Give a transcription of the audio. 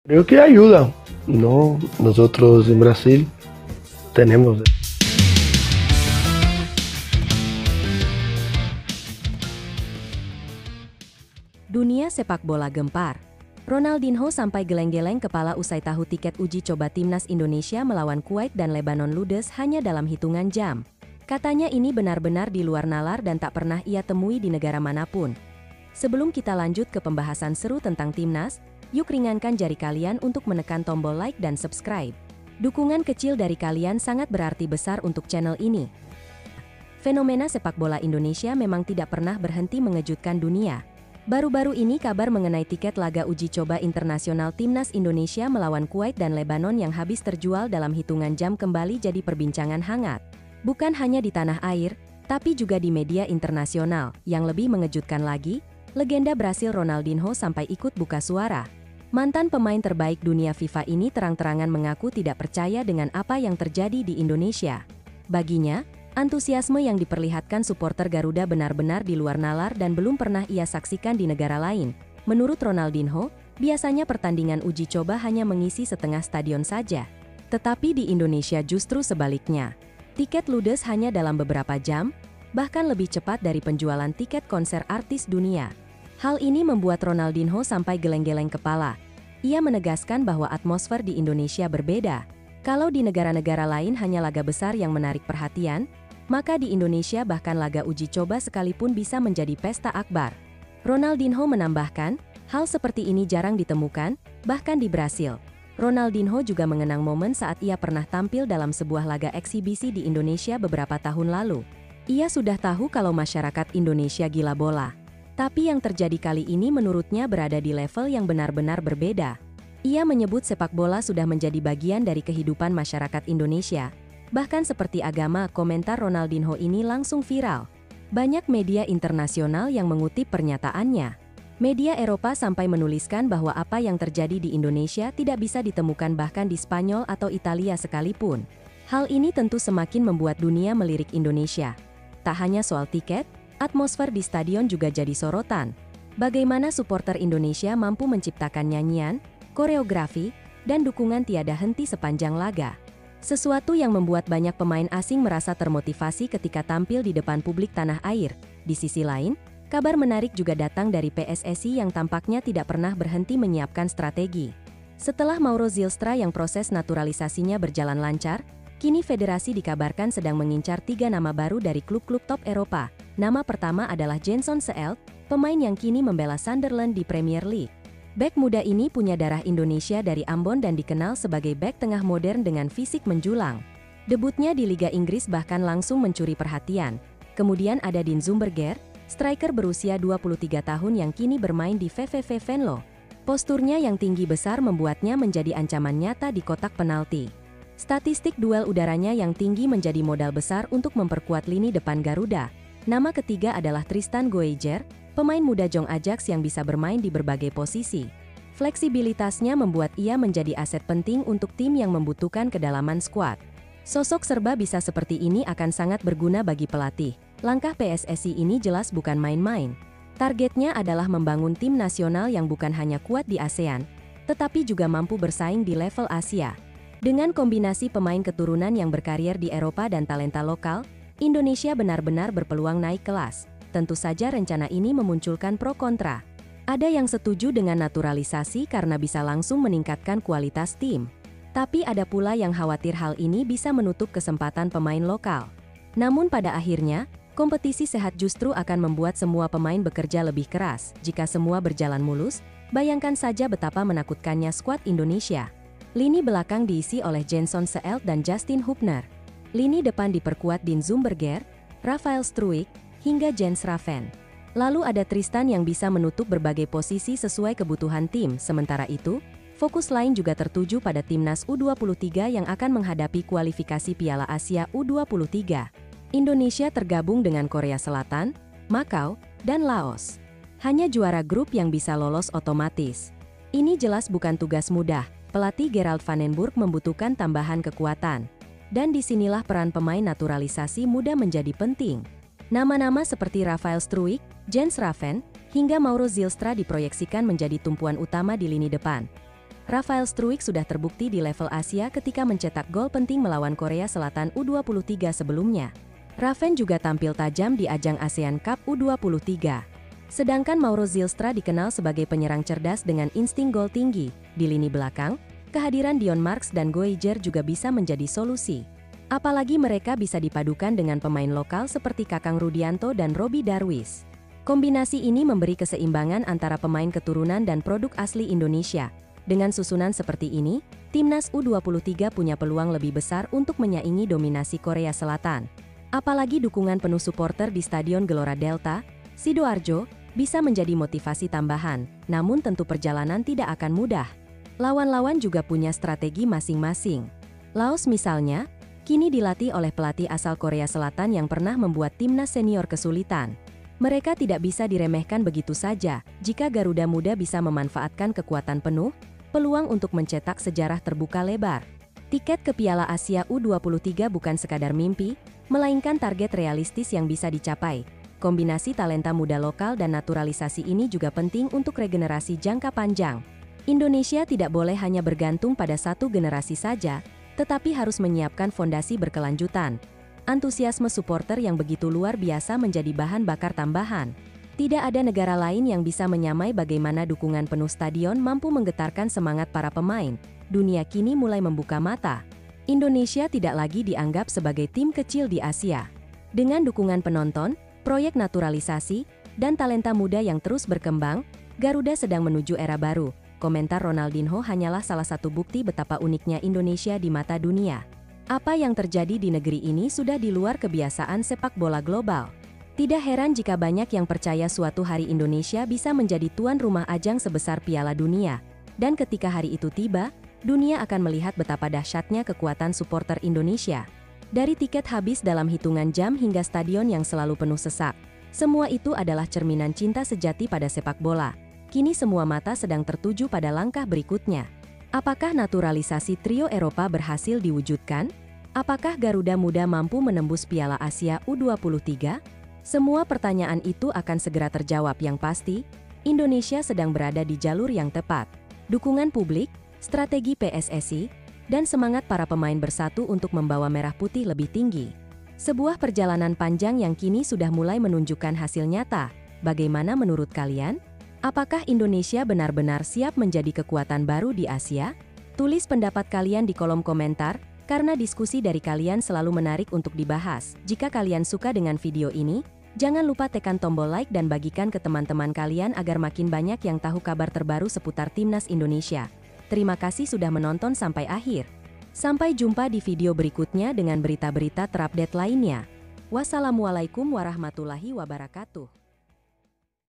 Creo que ayuda, ¿no? Nosotros en Brasil tenemos. Dunia sepak bola gempar. Ronaldinho sampai geleng-geleng kepala usai tahu tiket uji coba timnas Indonesia melawan Kuwait dan Lebanon ludes hanya dalam hitungan jam. Katanya ini benar-benar di luar nalar dan tak pernah ia temui di negara manapun. Sebelum kita lanjut ke pembahasan seru tentang timnas, yuk ringankan jari kalian untuk menekan tombol like dan subscribe. Dukungan kecil dari kalian sangat berarti besar untuk channel ini. Fenomena sepak bola Indonesia memang tidak pernah berhenti mengejutkan dunia. Baru-baru ini kabar mengenai tiket laga uji coba internasional timnas Indonesia melawan Kuwait dan Lebanon yang habis terjual dalam hitungan jam kembali jadi perbincangan hangat. Bukan hanya di tanah air, tapi juga di media internasional. Yang lebih mengejutkan lagi, legenda Brasil Ronaldinho sampai ikut buka suara. Mantan pemain terbaik dunia FIFA ini terang-terangan mengaku tidak percaya dengan apa yang terjadi di Indonesia. Baginya, antusiasme yang diperlihatkan supporter Garuda benar-benar di luar nalar dan belum pernah ia saksikan di negara lain. Menurut Ronaldinho, biasanya pertandingan uji coba hanya mengisi setengah stadion saja. Tetapi di Indonesia justru sebaliknya. Tiket ludes hanya dalam beberapa jam, bahkan lebih cepat dari penjualan tiket konser artis dunia. Hal ini membuat Ronaldinho sampai geleng-geleng kepala. Ia menegaskan bahwa atmosfer di Indonesia berbeda. Kalau di negara-negara lain hanya laga besar yang menarik perhatian, maka di Indonesia bahkan laga uji coba sekalipun bisa menjadi pesta akbar. Ronaldinho menambahkan, hal seperti ini jarang ditemukan, bahkan di Brasil. Ronaldinho juga mengenang momen saat ia pernah tampil dalam sebuah laga eksibisi di Indonesia beberapa tahun lalu. Ia sudah tahu kalau masyarakat Indonesia gila bola. Tapi yang terjadi kali ini menurutnya berada di level yang benar-benar berbeda. Ia menyebut sepak bola sudah menjadi bagian dari kehidupan masyarakat Indonesia. Bahkan seperti agama, komentar Ronaldinho ini langsung viral. Banyak media internasional yang mengutip pernyataannya. Media Eropa sampai menuliskan bahwa apa yang terjadi di Indonesia tidak bisa ditemukan bahkan di Spanyol atau Italia sekalipun. Hal ini tentu semakin membuat dunia melirik Indonesia. Tak hanya soal tiket, atmosfer di stadion juga jadi sorotan. Bagaimana supporter Indonesia mampu menciptakan nyanyian, koreografi, dan dukungan tiada henti sepanjang laga. Sesuatu yang membuat banyak pemain asing merasa termotivasi ketika tampil di depan publik tanah air. Di sisi lain, kabar menarik juga datang dari PSSI yang tampaknya tidak pernah berhenti menyiapkan strategi. Setelah Mauro Zylstra yang proses naturalisasinya berjalan lancar, kini federasi dikabarkan sedang mengincar 3 nama baru dari klub-klub top Eropa. Nama pertama adalah Jenson Seelt, pemain yang kini membela Sunderland di Premier League. Bek muda ini punya darah Indonesia dari Ambon dan dikenal sebagai bek tengah modern dengan fisik menjulang. Debutnya di Liga Inggris bahkan langsung mencuri perhatian. Kemudian ada Dean Zumberger, striker berusia 23 tahun yang kini bermain di VVV Venlo. Posturnya yang tinggi besar membuatnya menjadi ancaman nyata di kotak penalti. Statistik duel udaranya yang tinggi menjadi modal besar untuk memperkuat lini depan Garuda. Nama ketiga adalah Tristan Goejer, pemain muda Jong Ajax yang bisa bermain di berbagai posisi. Fleksibilitasnya membuat ia menjadi aset penting untuk tim yang membutuhkan kedalaman skuad. Sosok serba bisa seperti ini akan sangat berguna bagi pelatih. Langkah PSSI ini jelas bukan main-main. Targetnya adalah membangun tim nasional yang bukan hanya kuat di ASEAN, tetapi juga mampu bersaing di level Asia. Dengan kombinasi pemain keturunan yang berkarier di Eropa dan talenta lokal, Indonesia benar-benar berpeluang naik kelas. Tentu saja rencana ini memunculkan pro kontra. Ada yang setuju dengan naturalisasi karena bisa langsung meningkatkan kualitas tim. Tapi ada pula yang khawatir hal ini bisa menutup kesempatan pemain lokal. Namun pada akhirnya, kompetisi sehat justru akan membuat semua pemain bekerja lebih keras. Jika semua berjalan mulus, bayangkan saja betapa menakutkannya skuad Indonesia. Lini belakang diisi oleh Jenson Seelt dan Justin Hubner. Lini depan diperkuat Dean Zumberger, Rafael Struijk, hingga Jens Raven. Lalu ada Tristan yang bisa menutup berbagai posisi sesuai kebutuhan tim. Sementara itu, fokus lain juga tertuju pada timnas U23 yang akan menghadapi kualifikasi Piala Asia U23. Indonesia tergabung dengan Korea Selatan, Makau, dan Laos. Hanya juara grup yang bisa lolos otomatis. Ini jelas bukan tugas mudah. Pelatih Gerald Van den Burg membutuhkan tambahan kekuatan. Dan disinilah peran pemain naturalisasi muda menjadi penting. Nama-nama seperti Rafael Struijk, Jens Raven, hingga Mauro Zylstra diproyeksikan menjadi tumpuan utama di lini depan. Rafael Struijk sudah terbukti di level Asia ketika mencetak gol penting melawan Korea Selatan U23 sebelumnya. Raven juga tampil tajam di ajang ASEAN Cup U23. Sedangkan Mauro Zylstra dikenal sebagai penyerang cerdas dengan insting gol tinggi. Di lini belakang, kehadiran Dion Marks dan Goijer juga bisa menjadi solusi. Apalagi mereka bisa dipadukan dengan pemain lokal seperti Kakang Rudianto dan Robby Darwish. Kombinasi ini memberi keseimbangan antara pemain keturunan dan produk asli Indonesia. Dengan susunan seperti ini, Timnas U23 punya peluang lebih besar untuk menyaingi dominasi Korea Selatan. Apalagi dukungan penuh supporter di Stadion Gelora Delta, Sidoarjo, bisa menjadi motivasi tambahan, namun tentu perjalanan tidak akan mudah. Lawan-lawan juga punya strategi masing-masing. Laos misalnya, kini dilatih oleh pelatih asal Korea Selatan yang pernah membuat timnas senior kesulitan. Mereka tidak bisa diremehkan begitu saja. Jika Garuda Muda bisa memanfaatkan kekuatan penuh, peluang untuk mencetak sejarah terbuka lebar. Tiket ke Piala Asia U23 bukan sekadar mimpi, melainkan target realistis yang bisa dicapai. Kombinasi talenta muda lokal dan naturalisasi ini juga penting untuk regenerasi jangka panjang. Indonesia tidak boleh hanya bergantung pada satu generasi saja, tetapi harus menyiapkan fondasi berkelanjutan. Antusiasme supporter yang begitu luar biasa menjadi bahan bakar tambahan. Tidak ada negara lain yang bisa menyamai bagaimana dukungan penuh stadion mampu menggetarkan semangat para pemain. Dunia kini mulai membuka mata. Indonesia tidak lagi dianggap sebagai tim kecil di Asia. Dengan dukungan penonton, proyek naturalisasi, dan talenta muda yang terus berkembang, Garuda sedang menuju era baru. Komentar Ronaldinho hanyalah salah satu bukti betapa uniknya Indonesia di mata dunia. Apa yang terjadi di negeri ini sudah di luar kebiasaan sepak bola global. Tidak heran jika banyak yang percaya suatu hari Indonesia bisa menjadi tuan rumah ajang sebesar Piala Dunia. Dan ketika hari itu tiba, dunia akan melihat betapa dahsyatnya kekuatan supporter Indonesia. Dari tiket habis dalam hitungan jam hingga stadion yang selalu penuh sesak. Semua itu adalah cerminan cinta sejati pada sepak bola. Kini semua mata sedang tertuju pada langkah berikutnya. Apakah naturalisasi trio Eropa berhasil diwujudkan? Apakah Garuda Muda mampu menembus Piala Asia U23? Semua pertanyaan itu akan segera terjawab. Yang pasti, Indonesia sedang berada di jalur yang tepat. Dukungan publik, strategi PSSI, dan semangat para pemain bersatu untuk membawa merah putih lebih tinggi. Sebuah perjalanan panjang yang kini sudah mulai menunjukkan hasil nyata. Bagaimana menurut kalian? Apakah Indonesia benar-benar siap menjadi kekuatan baru di Asia? Tulis pendapat kalian di kolom komentar, karena diskusi dari kalian selalu menarik untuk dibahas. Jika kalian suka dengan video ini, jangan lupa tekan tombol like dan bagikan ke teman-teman kalian agar makin banyak yang tahu kabar terbaru seputar Timnas Indonesia. Terima kasih sudah menonton sampai akhir. Sampai jumpa di video berikutnya dengan berita-berita terupdate lainnya. Wassalamualaikum warahmatullahi wabarakatuh.